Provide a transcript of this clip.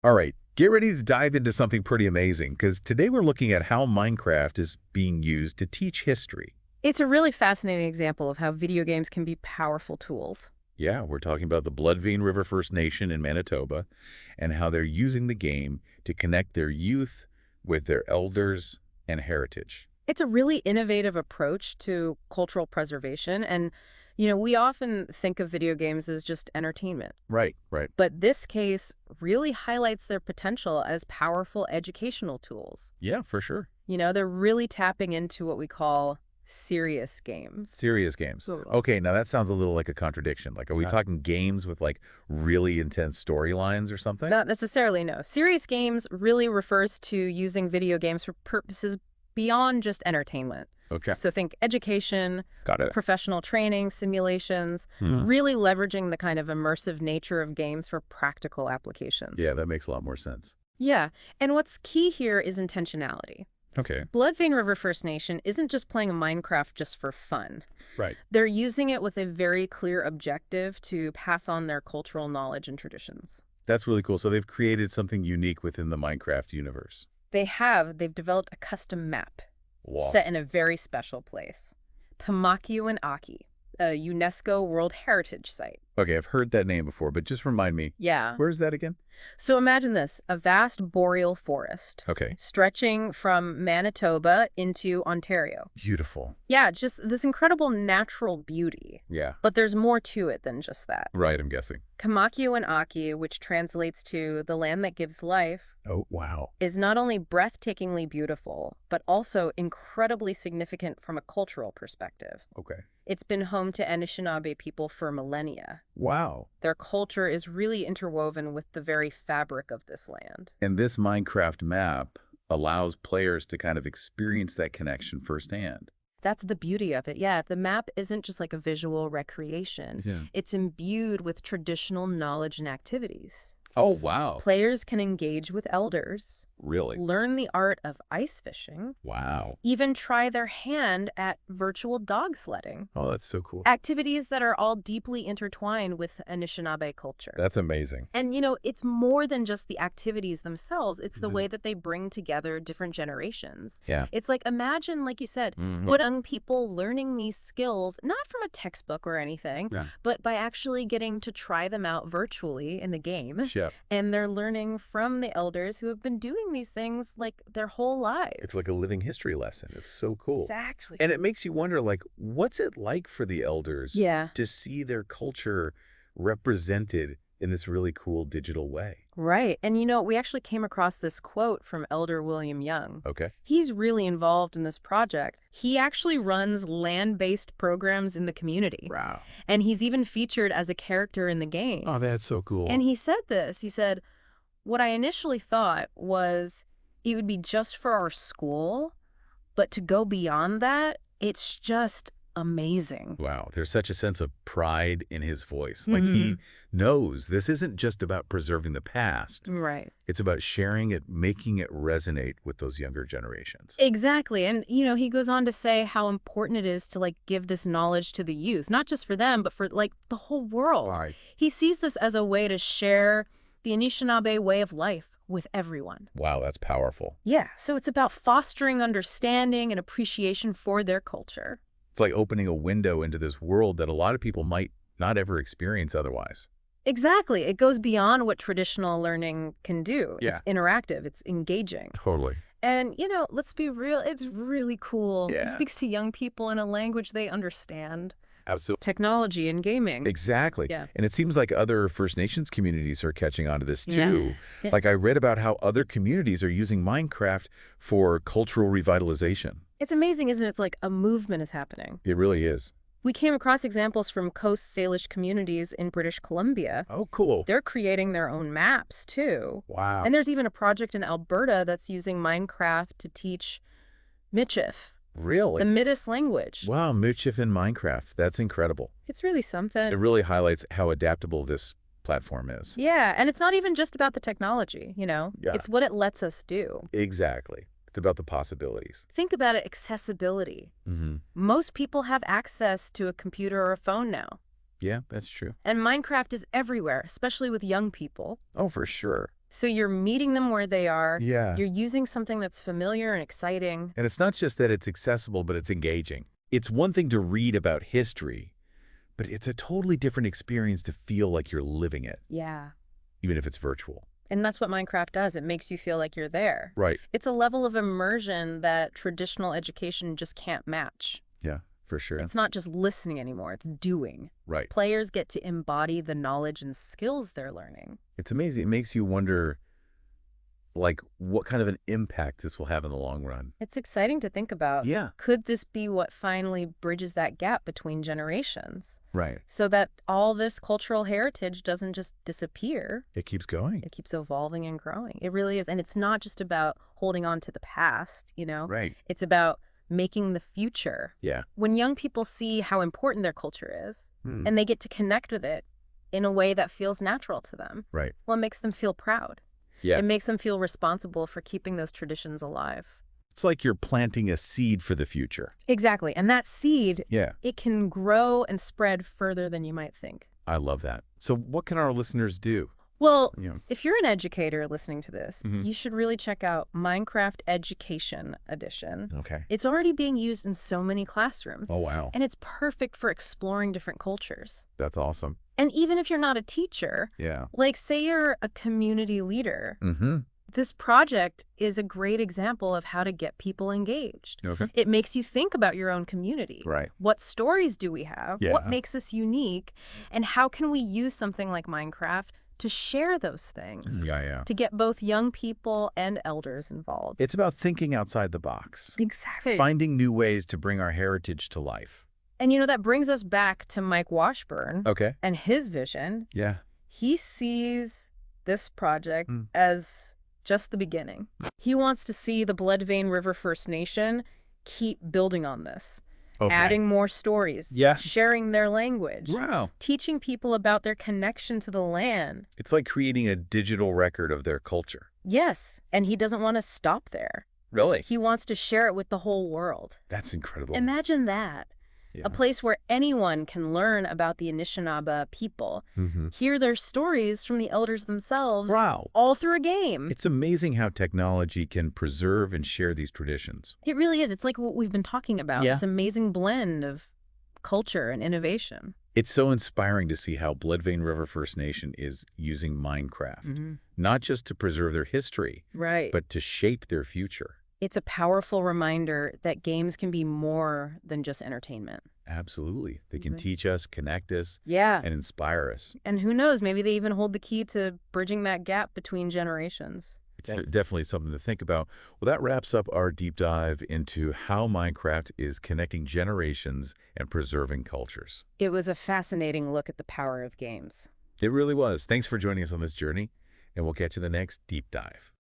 All right, get ready to dive into something pretty amazing, because today we're looking at how Minecraft is being used to teach history. It's a really fascinating example of how video games can be powerful tools. Yeah, we're talking about the Bloodvein River First Nation in Manitoba and how they're using the game to connect their youth with their elders and heritage. It's a really innovative approach to cultural preservation, and, we often think of video games as just entertainment. Right, right. But this case really highlights their potential as powerful educational tools. Yeah, for sure. They're really tapping into what we call serious games. Serious games. Okay, now that sounds a little like a contradiction. Like, are we talking games with, like, really intense storylines or something? Not necessarily, no. Serious games really refers to using video games for purposes beyond just entertainment. Okay. So think education, Got it. professional training, simulations, really leveraging the kind of immersive nature of games for practical applications. Yeah, that makes a lot more sense. Yeah, and what's key here is intentionality. Okay. Bloodvein River First Nation isn't just playing Minecraft just for fun. Right. They're using it with a very clear objective to pass on their cultural knowledge and traditions. That's really cool. So they've created something unique within the Minecraft universe. They've developed a custom map Wow. set in a very special place. Pamakiu Aki, a UNESCO World Heritage Site. Okay, I've heard that name before, but just remind me, Yeah. where's that again? So imagine this, a vast boreal forest Okay. stretching from Manitoba into Ontario. Beautiful. Yeah, just this incredible natural beauty. Yeah. But there's more to it than just that. Right, I'm guessing. Kamakiu Aki, which translates to the land that gives life, Oh, wow. is not only breathtakingly beautiful, but also incredibly significant from a cultural perspective. Okay. It's been home to Anishinaabe people for millennia. Wow. Their culture is really interwoven with the very fabric of this land. And this Minecraft map allows players to kind of experience that connection firsthand. That's the beauty of it. Yeah, the map isn't just like a visual recreation. Yeah. It's imbued with traditional knowledge and activities. Oh, wow. Players can engage with elders, Really? learn the art of ice fishing, Wow. even try their hand at virtual dog sledding. Oh, that's so cool. Activities that are all deeply intertwined with Anishinaabe culture. That's amazing. And, it's more than just the activities themselves. It's the way that they bring together different generations. Yeah. It's like, imagine, like you said, what young people learning these skills, not from a textbook or anything, Yeah. but by actually getting to try them out virtually in the game. Yeah. And they're learning from the elders who have been doing these things like their whole lives. It's like a living history lesson. It's so cool. Exactly. And it makes you wonder, like, what's it like for the elders Yeah. to see their culture represented in this really cool digital way? Right. And we actually came across this quote from Elder William Young. Okay. He's really involved in this project. He actually runs land-based programs in the community. Wow. And he's even featured as a character in the game. Oh, that's so cool. And he said this. He said, what I initially thought was it would be just for our school, but to go beyond that, it's just amazing. Wow, there's such a sense of pride in his voice. Like, he knows this isn't just about preserving the past. Right. It's about sharing it, making it resonate with those younger generations. Exactly. And, he goes on to say how important it is to, give this knowledge to the youth, not just for them, but for, the whole world. Right. He sees this as a way to share the Anishinaabe way of life with everyone. Wow, that's powerful. Yeah. So it's about fostering understanding and appreciation for their culture. It's like opening a window into this world that a lot of people might not ever experience otherwise. Exactly. It goes beyond what traditional learning can do. Yeah. It's interactive. It's engaging. Totally. And, let's be real, it's really cool. Yeah. It speaks to young people in a language they understand. Absolutely. Technology and gaming. Exactly. Yeah. And it seems like other First Nations communities are catching on to this too. Yeah. Like, I read about how other communities are using Minecraft for cultural revitalization. It's amazing, isn't it? It's like a movement is happening. It really is. We came across examples from Coast Salish communities in British Columbia. Oh, cool. They're creating their own maps, too. Wow. And there's even a project in Alberta that's using Minecraft to teach Michif, Really? the Mitis language. Wow, Moochif in Minecraft. That's incredible. It's really something. It really highlights how adaptable this platform is. Yeah, and it's not even just about the technology, Yeah. It's what it lets us do. Exactly. It's about the possibilities. Think about it, accessibility. Mm-hmm. Most people have access to a computer or a phone now. Yeah, that's true. And Minecraft is everywhere, especially with young people. Oh, for sure. So you're meeting them where they are. Yeah. You're using something that's familiar and exciting. And it's not just that it's accessible, but it's engaging. It's one thing to read about history, but it's a totally different experience to feel like you're living it, Yeah. even if it's virtual. And that's what Minecraft does. It makes you feel like you're there. Right. It's a level of immersion that traditional education just can't match. Yeah, for sure. It's not just listening anymore, it's doing. Right. Players get to embody the knowledge and skills they're learning. It's amazing. It makes you wonder, like, what kind of an impact this will have in the long run. It's exciting to think about. Yeah. Could this be what finally bridges that gap between generations? Right. So that all this cultural heritage doesn't just disappear. It keeps going. It keeps evolving and growing. It really is. And it's not just about holding on to the past, you know? Right. It's about making the future. Yeah. When young people see how important their culture is, Hmm. and they get to connect with it in a way that feels natural to them, Right. well, it makes them feel proud. Yeah. It makes them feel responsible for keeping those traditions alive. It's like you're planting a seed for the future. Exactly. And that seed, Yeah. it can grow and spread further than you might think. I love that. So what can our listeners do? Well, You know, if you're an educator listening to this, Mhm. you should really check out Minecraft Education Edition. okay. It's already being used in so many classrooms, Oh, wow. and it's perfect for exploring different cultures. That's awesome. And even if you're not a teacher, Yeah. like say you're a community leader, Mm-hmm. this project is a great example of how to get people engaged. Okay. It makes you think about your own community. Right. What stories do we have? What Yeah. makes us unique? And how can we use something like Minecraft to share those things? Yeah. To get both young people and elders involved. It's about thinking outside the box. Exactly. Finding new ways to bring our heritage to life. And you know, that brings us back to Mike Washburn Okay. and his vision. Yeah. He sees this project Mm. as just the beginning. He wants to see the Bloodvein River First Nation keep building on this, Okay. adding more stories, Yeah. sharing their language, Wow. teaching people about their connection to the land. It's like creating a digital record of their culture. Yes, and he doesn't want to stop there. Really? He wants to share it with the whole world. That's incredible. Imagine that. Yeah. A place where anyone can learn about the Anishinaabe people, Mm-hmm. hear their stories from the elders themselves, Wow. all through a game. It's amazing how technology can preserve and share these traditions. It really is. It's like what we've been talking about, Yeah. this amazing blend of culture and innovation. It's so inspiring to see how Bloodvein River First Nation is using Minecraft, not just to preserve their history, Right. but to shape their future. It's a powerful reminder that games can be more than just entertainment. Absolutely. They can Right. teach us, connect us, Yeah. and inspire us. And who knows, maybe they even hold the key to bridging that gap between generations. It's definitely something to think about. Well, that wraps up our deep dive into how Minecraft is connecting generations and preserving cultures. It was a fascinating look at the power of games. It really was. Thanks for joining us on this journey, and we'll catch you in the next deep dive.